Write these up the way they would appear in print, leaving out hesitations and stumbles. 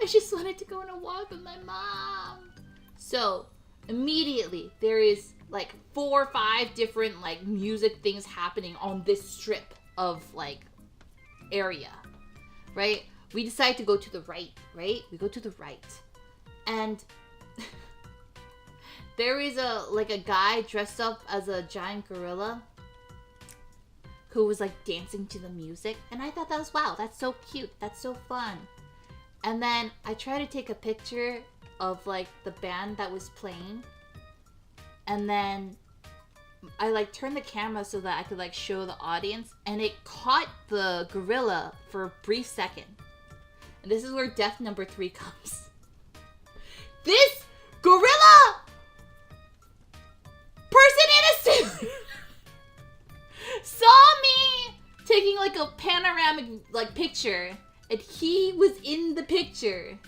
I just wanted to go on a walk with my mom. So immediately there is like 4 or 5 different like music things happening on this strip of like area, right? We decide to go to the right, right? We go to the right. And there is a guy dressed up as a giant gorilla who was like dancing to the music. And I thought that was, wow, that's so cute. That's so fun. And then I tried to take a picture of like the band that was playing. And then I like turned the camera so that I could like show the audience. And it caught the gorilla for a brief second. And this is where death number 3 comes. This gorilla person in a suit saw me taking like a panoramic like picture, and he was in the picture.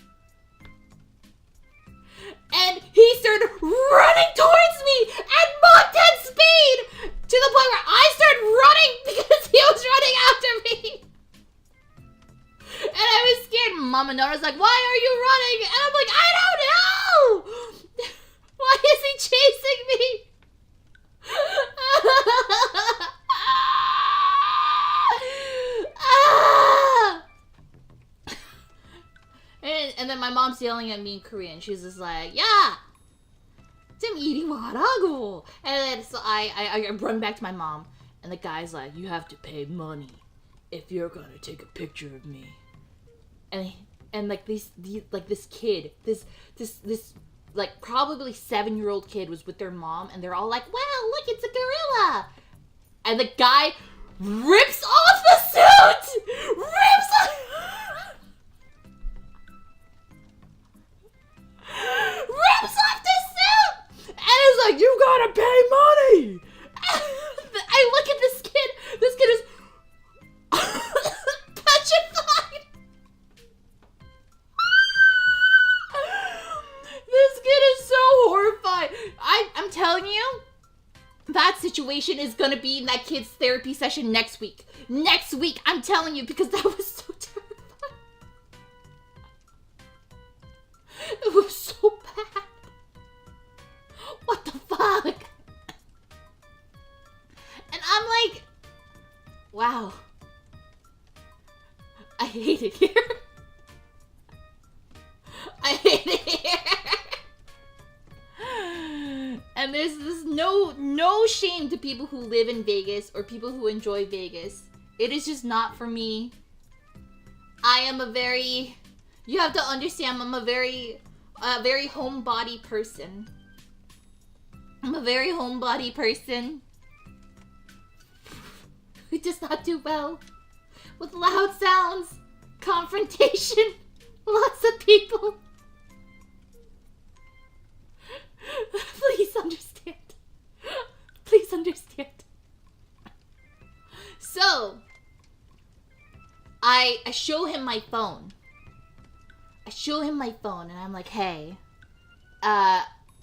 And he started running towards me at Mach 10 speed to the point where I started running because he was running after me. And I was scared. Mama Nona's like, why are you running? And I'm like, I don't know. Why is he chasing me? And then my mom's yelling at me in Korean. She's just like, yeah, 좀 이리 와라고. And then so I run back to my mom, and the guy's like, you have to pay money if you're gonna take a picture of me. And like this kid, this like probably 7-year-old kid was with their mom, and they're all like, wow, look, it's a gorilla. And the guy rips off the suit! Rips off the suit! And is like, you gotta pay money! I look at this kid. This kid is petrified. This kid is so horrified. I'm telling you, that situation is gonna be in that kid's therapy session next week. Next week, I'm telling you, because that was so terrifying. It was so bad. What the fuck? And I'm like, wow. I hate it here. I hate it here. And there's no shame to people who live in Vegas or people who enjoy Vegas. It is just not for me. You have to understand, I'm a very homebody person. I'm a very homebody person who does not do well with loud sounds, confrontation, lots of people. Please understand. Please understand. So, I show him my phone. And I'm like, hey,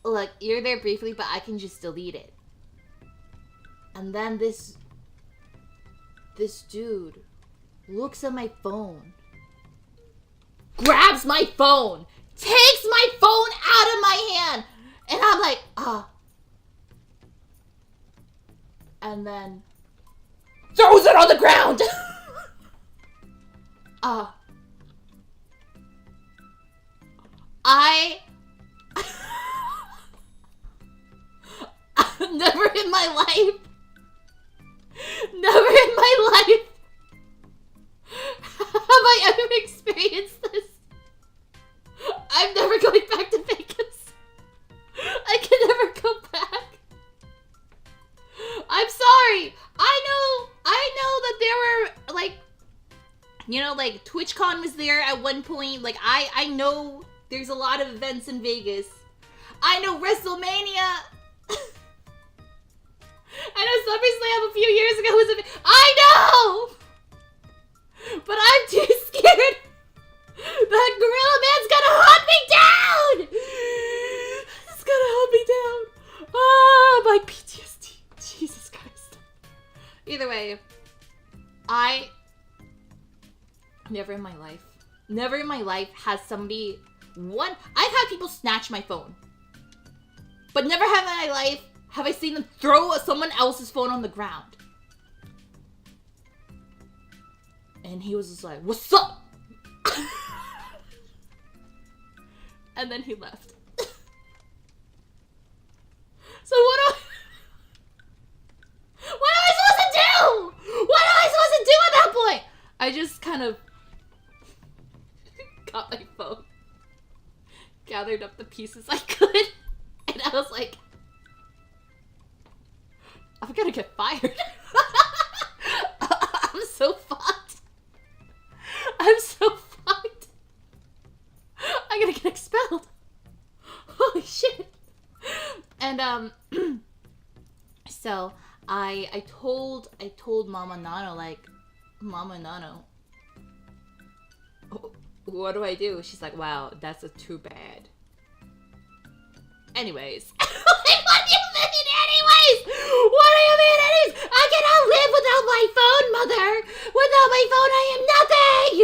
look, you're there briefly, but I can just delete it. And then this dude looks at my phone, grabs my phone, takes my phone out of my hand, and I'm like, and then throws it on the ground. Never in my life have I ever experienced this. I'm never going back to Vegas. I can never go back. I'm sorry. I know that there were like, you know, like TwitchCon was there at one point. Like I know there's a lot of events in Vegas. I know WrestleMania. I know SummerSlam a few years ago was a... I know! But I'm too scared. That gorilla man's gonna hunt me down! He's gonna hunt me down. My PTSD. Jesus Christ. Either way, never in my life never in my life has somebody... I've had people snatch my phone. But never have in my life have I seen them throw someone else's phone on the ground. And he was just like, "What's up?" And then he left. So what am I supposed to do? What am I supposed to do at that point? I just kind of got my phone, gathered up the pieces I could, and I was like, I'm gonna get fired. I'm so fucked. I'm so fucked. I'm gonna get expelled. Holy shit. And so I told Mama Nano, like, Mama Nano, what do I do? She's like, wow, that's too bad. Anyways. What do you mean anyways? What do you mean anyways? I cannot live without my phone, Mother. Without my phone, I am nothing.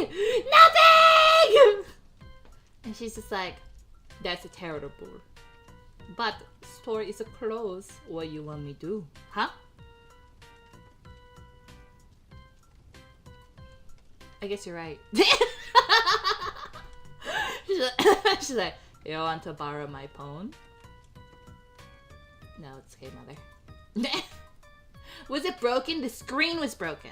Nothing. And she's just like, that's terrible. But store is closed. What you want me to do? Huh? I guess you're right. She's like, you want to borrow my phone? No, it's okay, Mother. Was it broken? The screen was broken.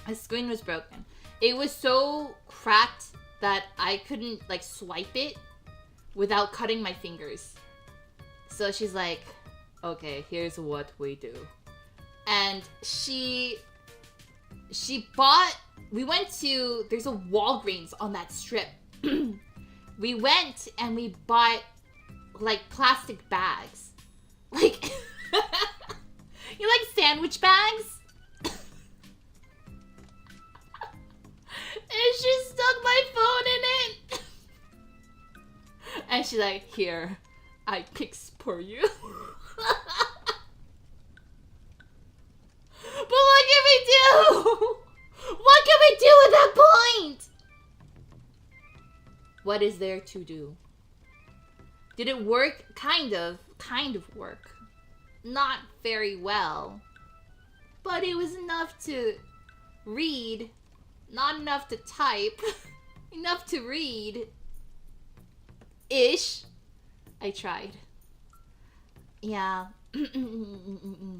The screen was broken. It was so cracked that I couldn't, like, swipe it without cutting my fingers. So she's like, okay, here's what we do. And she bought, we went to, there's a Walgreens on that strip. We went and we bought, like, plastic bags. Like, you like sandwich bags? And she stuck my phone in it. And she's like, here, I fix for you. But what can we do? What can we do at that point? What is there to do? Did it work? Kind of work. Not very well. But it was enough to read. Not enough to type. Enough to read. Ish. I tried. Yeah.